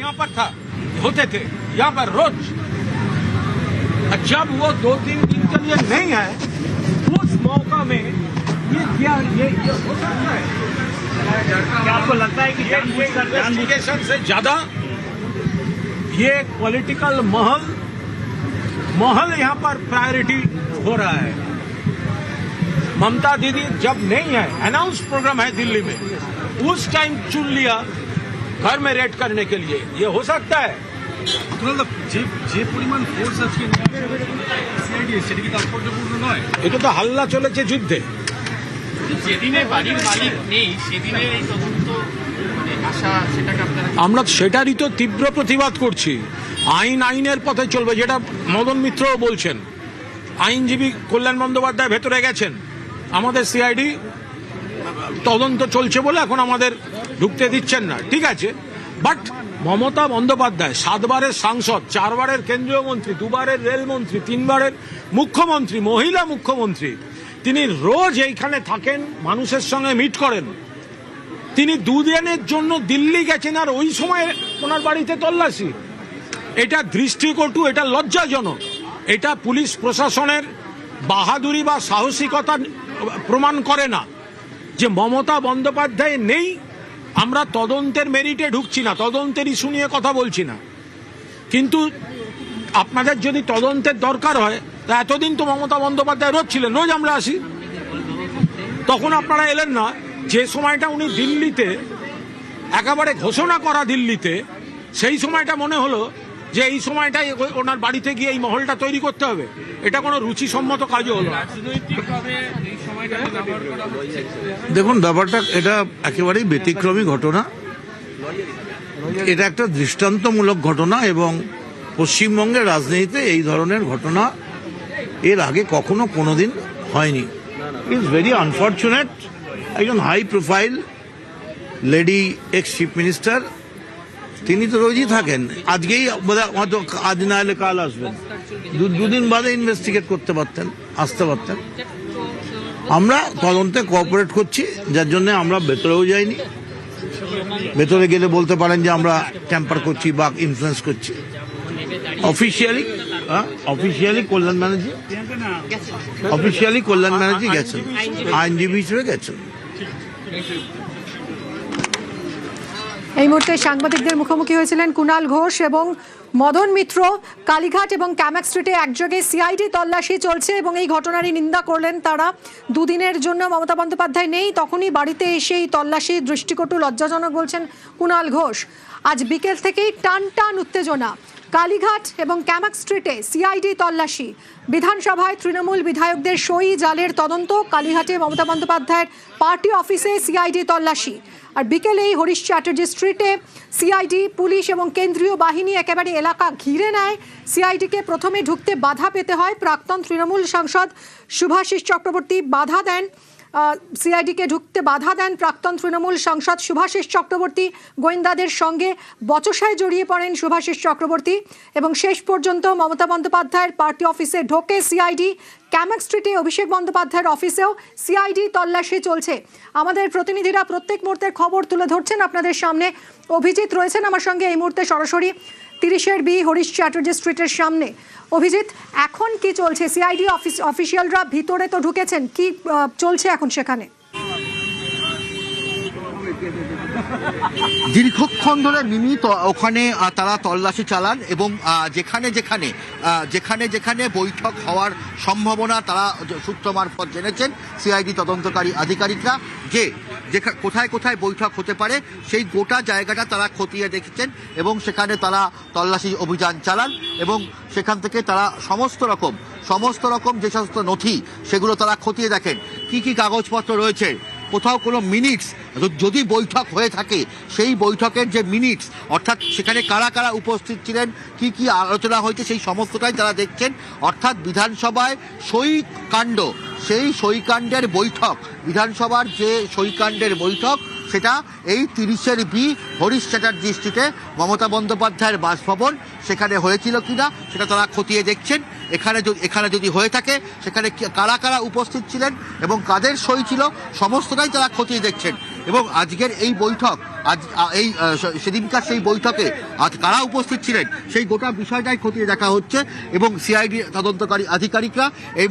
यहाँ पर था, होते थे यहाँ पर रोज। जब वो 2-3 दिन के लिए नहीं है, उस मौका में ये क्या ये हो सकता है? क्या आपको लगता है कि इन्वेस्टिगेशन से ज्यादा ये पॉलिटिकल महल यहाँ पर प्रायोरिटी हो रहा है? ममता दीदी जब नहीं है, अनाउंस प्रोग्राम है दिल्ली में, उस टाइम चुन लिया घर में रेड करने के लिए। ये हो सकता है? এটা তো হাল্লা চলেছে যুদ্ধে। যেদিনে বাড়ির মালিক নেই সেদিনে এই তদন্ত আশা, সেটাকে আপনারা আমরা সেটারই তো তীব্র প্রতিবাদ করছি। আইনের পথে চলবে, যেটা মদন মিত্রও বলছেন। আইনজীবী কল্যাণ বন্দ্যোপাধ্যায় ভেতরে গেছেন, আমাদের সিআইডি তদন্ত চলছে বলে এখন আমাদের ঢুকতে দিচ্ছেন না, ঠিক আছে। বাট মমতা বন্দ্যোপাধ্যায় 7 বারের সাংসদ, 4 বারের কেন্দ্রীয় মন্ত্রী, 2 বারের রেলমন্ত্রী, 3 বারের মুখ্যমন্ত্রী, মহিলা মুখ্যমন্ত্রী, তিনি রোজ এইখানে থাকেন, মানুষের সঙ্গে মিট করেন। তিনি 2 দিনের জন্য দিল্লি গেছেন আর ওই সময় ওনার বাড়িতে তল্লাশি। এটা দৃষ্টিকটু, এটা লজ্জাজনক। এটা পুলিশ প্রশাসনের বাহাদুরি বা সাহসিকতা প্রমাণ করে না। যে মমতা বন্দ্যোপাধ্যায় নেই, আমরা তদন্তের মেরিটে ঢুকছি না, তদন্তের ইস্যু নিয়ে কথা বলছি না। কিন্তু আপনাদের যদি তদন্তের দরকার হয়, তা এতদিন তো মমতা বন্দ্যোপাধ্যায় রোজ ছিলেন, রোজ আমরা আসি, তখন আপনারা এলেন না। যে সময়টা উনি দিল্লিতে একেবারে ঘোষণা করা দিল্লিতে, সেই সময়টা মনে হলো যে এই সময়টাই ওনার বাড়িতে গিয়ে এই মহলটা তৈরি করতে হবে। এটা কোনো রুচিসম্মত কাজও হলো। দেখুন, ব্যাপারটা এটা একেবারেই ব্যতিক্রমী ঘটনা, এটা একটা দৃষ্টান্তমূলক ঘটনা এবং পশ্চিমবঙ্গের রাজনীতিতে এই ধরনের ঘটনা এর আগে কখনো কোনোদিন হয়নি। It's very unfortunate. একজন high profile lady ex chief minister, তিনি তো রোজই থাকেন, আজকেই হয়তো আজ না এলে কাল আসবেন, 2 দিন বাদে ইনভেস্টিগেট করতে পারতেন, আসতে পারতেন। আমরা তদন্তে কোঅপারেট করছি, যার জন্য আমরা ভেতরেও যাইনি। ভেতরে গেলে বলতে পারেন যে আমরা ট্যাম্পার করছি বা ইনফ্লুয়েন্স করছি। অফিসিয়ালি কল্যাণ ব্যানার্জি গেছেন, আইনজীবী হিসেবে গেছেন। এই মুহূর্তে সাংবাদিকদের মুখোমুখি হয়েছিলেন কুণাল ঘোষ এবং মদন মিত্র। কালীঘাট এবং ক্যামাক স্ট্রিটে একযোগে সিআইডি তল্লাশি চলছে এবং এই ঘটনারই নিন্দা করলেন তারা। 2 দিনের জন্য মমতা বন্দ্যোপাধ্যায় নেই, তখনই বাড়িতে এসে এই তল্লাশি দৃষ্টিকটু, লজ্জাজনক বলছেন কুণাল ঘোষ। আজ বিকেল থেকেই টান টান উত্তেজনা। কালীঘাট এবং ক্যামাক স্ট্রিটে সিআইডি তল্লাশি। বিধানসভায় তৃণমূল বিধায়কদের সই জালের তদন্ত। কালীঘাটে মমতা বন্দ্যোপাধ্যায়ের পার্টি অফিসে সিআইডি তল্লাশি। আর বিকেলেই হরিশ চ্যাটার্জি স্ট্রিটে সিআইডি, পুলিশ এবং কেন্দ্রীয় বাহিনী একেবারে এলাকা ঘিরে নেয়। সিআইডিকে প্রথমে ঢুকতে বাধা পেতে হয়। প্রাক্তন তৃণমূল সাংসদ শুভাশিস চক্রবর্তী বাধা দেন, সিআইডিকে ঢুকতে বাধা দেন প্রাক্তন তৃণমূল সাংসদ শুভাশিস চক্রবর্তী। গোয়েন্দাদের সঙ্গে বচসায় জড়িয়ে পড়েন শুভাশিস চক্রবর্তী এবং শেষ পর্যন্ত মমতা বন্দ্যোপাধ্যায়ের পার্টি অফিসে ঢোকে সিআইডি। ক্যামাক স্ট্রিটে অভিষেক বন্দ্যোপাধ্যায়ের অফিসেও সিআইডি তল্লাশি চলছে। আমাদের প্রতিনিধিরা প্রত্যেক মুহূর্তের খবর তুলে ধরছেন আপনাদের সামনে। অভিজিৎ রয়েছেন আমার সঙ্গে এই মুহূর্তে সরাসরি 30 বি হরিশ চ্যাটার্জি স্ট্রিটের সামনে। অভিজিৎ, এখন কি চলছে? সিআইডি অফিসিয়ালরা ভিতরে তো ঢুকেছেন, কি চলছে এখন সেখানে? দীর্ঘক্ষণ ধরে মিমি ওখানে তারা তল্লাশি চালান এবং যেখানে যেখানে বৈঠক হওয়ার সম্ভাবনা তারা সূত্র মারফত জেনেছেন সিআইডি তদন্তকারী আধিকারিকরা, যে কোথায় কোথায় বৈঠক হতে পারে সেই গোটা জায়গাটা তারা খতিয়ে দেখেছেন এবং সেখানে তারা তল্লাশি অভিযান চালান এবং সেখান থেকে তারা সমস্ত রকম যে সমস্ত নথি সেগুলো তারা খতিয়ে দেখেন। কি কি কাগজপত্র রয়েছে, কোথাও কোনো মিনিটস যদি বৈঠক হয়ে থাকে সেই বৈঠকের যে মিনিটস, অর্থাৎ সেখানে কারা কারা উপস্থিত ছিলেন, কি কি আলোচনা হয়েছে, সেই সমস্তটাই তারা দেখছেন। অর্থাৎ বিধানসভায় সেই সইকাণ্ডের বৈঠক, বিধানসভার যে সইকাণ্ডের বৈঠক, সেটা এই 30 বি হরিশ চ্যাটার্জি স্ট্রিটে মমতা বন্দ্যোপাধ্যায়ের বাসভবন, সেখানে হয়েছিল কিনা সেটা তারা খতিয়ে দেখছেন। এখানে যদি হয়ে থাকে সেখানে কারা কারা উপস্থিত ছিলেন এবং কাদের সই ছিল সমস্তটাই তারা খতিয়ে দেখছেন। এবং আজকের এই বৈঠক আজ এই সেদিনকার সেই বৈঠকে আজ কারা উপস্থিত ছিলেন সেই গোটা বিষয়টাই খতিয়ে দেখা হচ্ছে এবং সিআইডি তদন্তকারী আধিকারিকরা এই